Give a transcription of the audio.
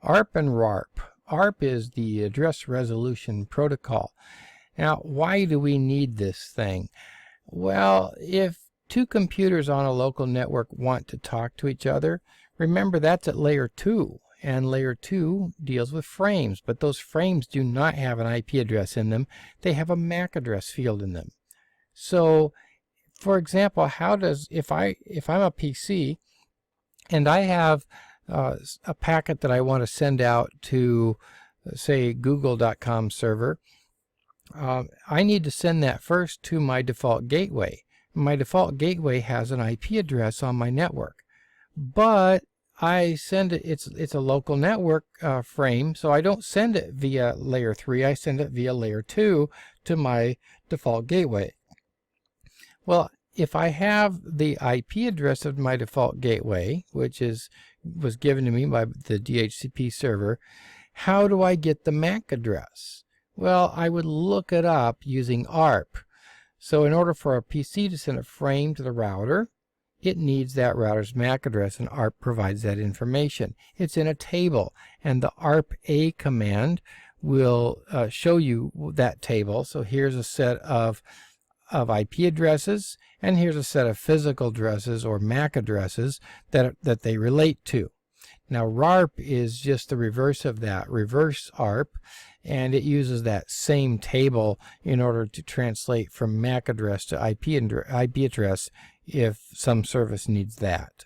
ARP and RARP. ARP is the Address Resolution Protocol. Now, why do we need this thing? Well, if two computers on a local network want to talk to each other, remember that's at layer 2, and layer 2 deals with frames, but those frames do not have an IP address in them. They have a MAC address field in them. So, for example, how does, if I'm a PC and I have a packet that I want to send out to, say, google.com server, I need to send that first to my default gateway. My default gateway has an IP address on my network, but I send it, it's a local network frame, so I don't send it via layer 3, I send it via layer 2 to my default gateway. Well, if I have the IP address of my default gateway, which was given to me by the DHCP server, how do I get the MAC address? Well, I would look it up using ARP. So in order for a PC to send a frame to the router, it needs that router's MAC address, and ARP provides that information. It's in a table, and the ARP-A command will show you that table. So here's a set of IP addresses, and here's a set of physical addresses or MAC addresses that they relate to. Now RARP is just the reverse of that, reverse ARP, and it uses that same table in order to translate from MAC address to IP address if some service needs that.